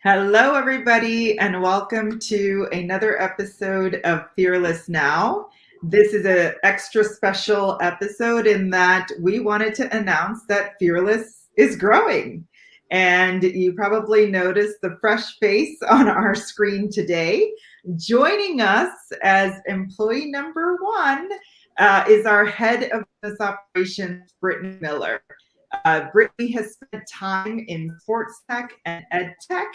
Hello, everybody, and welcome to another episode of Fearless Now. This is an extra special episode in that we wanted to announce that Fearless is growing. And you probably noticed the fresh face on our screen today. Joining us as employee number one is our head of business operations, Britni Miller. Britni has spent time in sports tech and ed tech,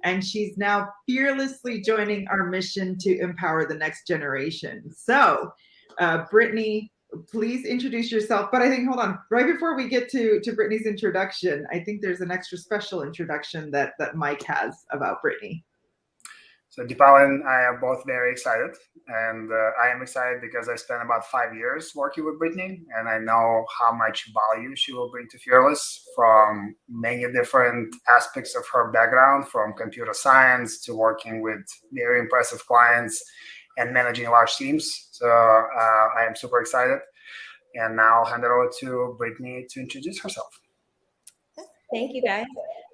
and she's now fearlessly joining our mission to empower the next generation. So, Britni, please introduce yourself. But I think, hold on, right before we get to Britni's introduction, I think there's an extra special introduction that Mike has about Britni. So Deepal and I are both very excited, and I am excited because I spent about 5 years working with Britni, and I know how much value she will bring to Fearless from many different aspects of her background, from computer science to working with very impressive clients and managing large teams. So I am super excited, and now I'll hand it over to Britni to introduce herself. Thank you, guys.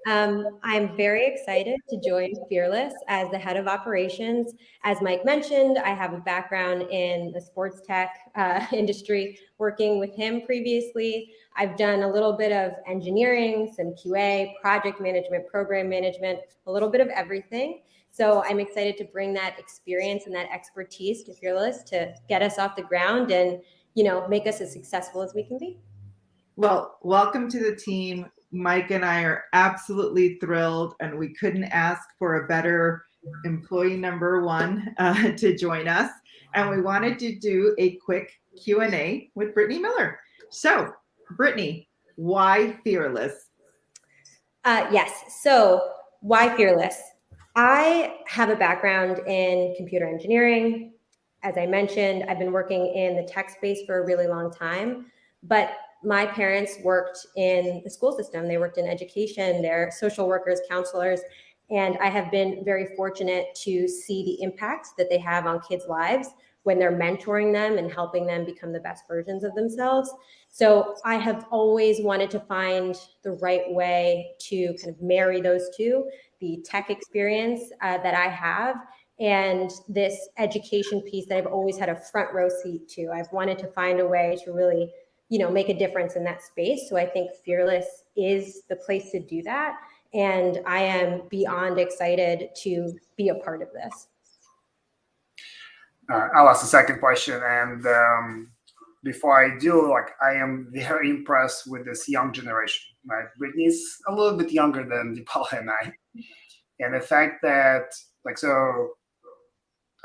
I'm very excited to join Fearless as the head of operations. As Mike mentioned, I have a background in the sports tech industry, working with him previously. I've done a little bit of engineering, some QA, project management, program management, a little bit of everything. So I'm excited to bring that experience and that expertise to Fearless to get us off the ground and, make us as successful as we can be. Well, welcome to the team. Mike and I are absolutely thrilled, and we couldn't ask for a better employee number one to join us. And we wanted to do a quick Q&A with Britni Miller. So, Britni, why Fearless? Yes. So why Fearless? I have a background in computer engineering. As I mentioned, I've been working in the tech space for a really long time, but my parents worked in the school system. They worked in education. They're social workers, counselors, and I have been very fortunate to see the impact that they have on kids' lives when they're mentoring them and helping them become the best versions of themselves. So I have always wanted to find the right way to kind of marry those two, the tech experience that I have and this education piece that I've always had a front row seat to. I've wanted to find a way to really make a difference in that space. So I think Fearless is the place to do that. And I am beyond excited to be a part of this. I'll ask the second question. And before I do, I am very impressed with this young generation. Right? Britni's a little bit younger than Deepal and I. And the fact that, so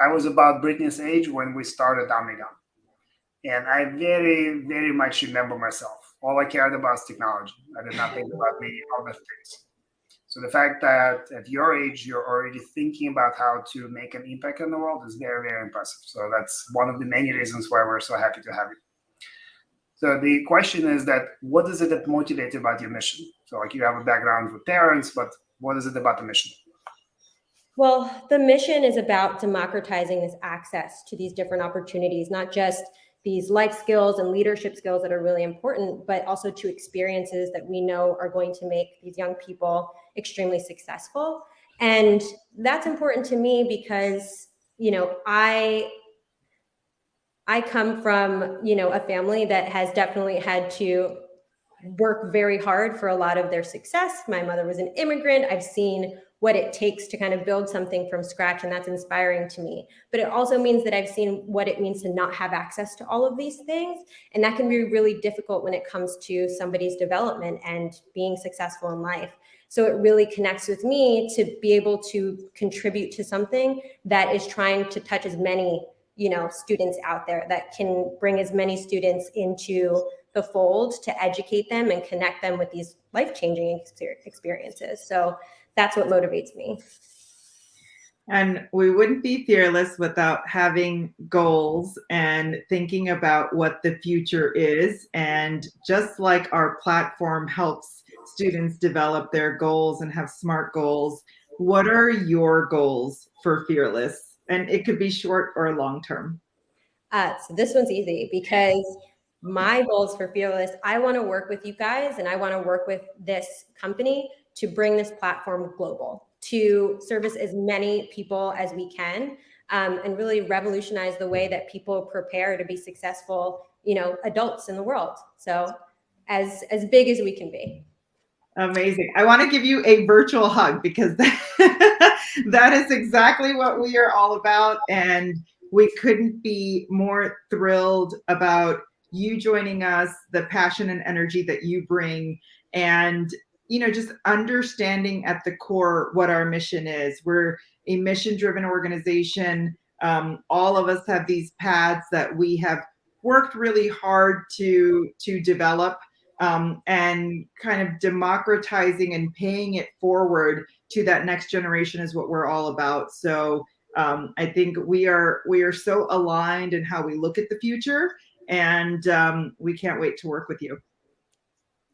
I was about Britni's age when we started Omnicom. And I very, very much remember myself. All I cared about is technology. I did not think about many other things. So the fact that at your age, you're already thinking about how to make an impact in the world is very, very impressive. So that's one of the many reasons why we're so happy to have you. So the question is that, what is it that motivates you about your mission? So you have a background with parents, but what is it about the mission? Well, the mission is about democratizing this access to these different opportunities, not just these life skills and leadership skills that are really important, but also to experiences that we know are going to make these young people extremely successful. And that's important to me because, I come from, a family that has definitely had to work very hard for a lot of their success. My mother was an immigrant. I've seen what it takes to kind of build something from scratch, and that's inspiring to me. But it also means that I've seen what it means to not have access to all of these things, and that can be really difficult when it comes to somebody's development and being successful in life. So it really connects with me to be able to contribute to something that is trying to touch as many, students out there, that can bring as many students into the fold to educate them and connect them with these life-changing experiences. So that's what motivates me. And we wouldn't be fearless without having goals and thinking about what the future is. And just like our platform helps students develop their goals and have SMART goals, what are your goals for Fearless? And it could be short or long term. So this one's easy because my goals for Fearless, I want to work with you guys and I want to work with this company to bring this platform global. to service as many people as we can, and really revolutionize the way that people prepare to be successful, adults in the world. So as big as we can be. Amazing. I want to give you a virtual hug because that is exactly what we are all about. And we couldn't be more thrilled about you joining us, the passion and energy that you bring, and just understanding at the core what our mission is. We're a mission-driven organization. All of us have these paths that we have worked really hard to develop. And kind of democratizing and paying it forward to that next generation is what we're all about. So I think we are so aligned in how we look at the future, and we can't wait to work with you.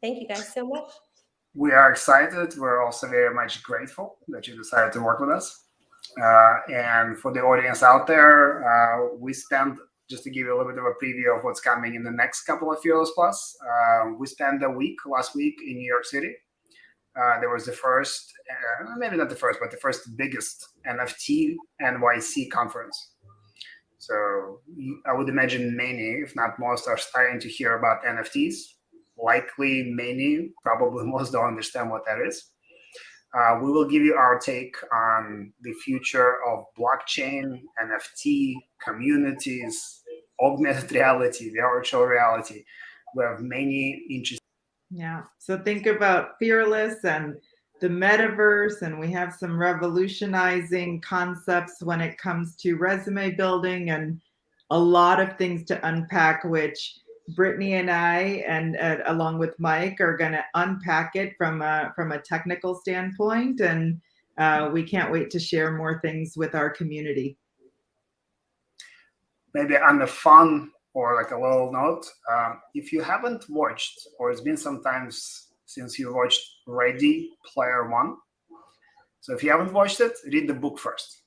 Thank you guys so much. We are excited. We're also very much grateful that you decided to work with us. And for the audience out there, we spent, just to give you a little bit of a preview of what's coming in the next couple of FearlessPlus, we spent a week last week in New York City. There was the first, maybe not the first, but the first biggest NFT NYC conference. So I would imagine many, if not most, are starting to hear about NFTs. Likely many, probably most don't understand what that is. We will give you our take on the future of blockchain, NFT, communities, augmented reality, virtual reality. We have many interesting. Yeah. So think about Fearless and the metaverse, and we have some revolutionizing concepts when it comes to resume building and a lot of things to unpack, which Britni and I, and along with Mike, are going to unpack it from a technical standpoint, and we can't wait to share more things with our community. Maybe on the fun or like a little note, if you haven't watched, or it's been some times since you watched Ready Player One, so if you haven't watched it, read the book first,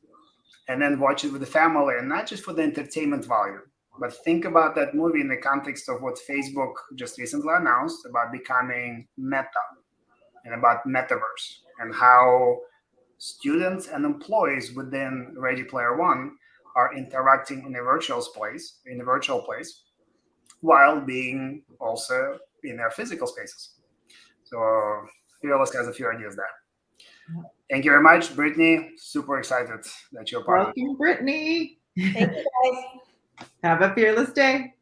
and then watch it with the family, and not just for the entertainment value. But think about that movie in the context of what Facebook just recently announced about becoming Meta and about metaverse, and how students and employees within Ready Player One are interacting in a virtual place, while being also in their physical spaces. So Fearless has a few ideas there. Thank you very much, Britni. Super excited that you're part of it. Welcome, Britni. Thank you guys. Have a fearless day.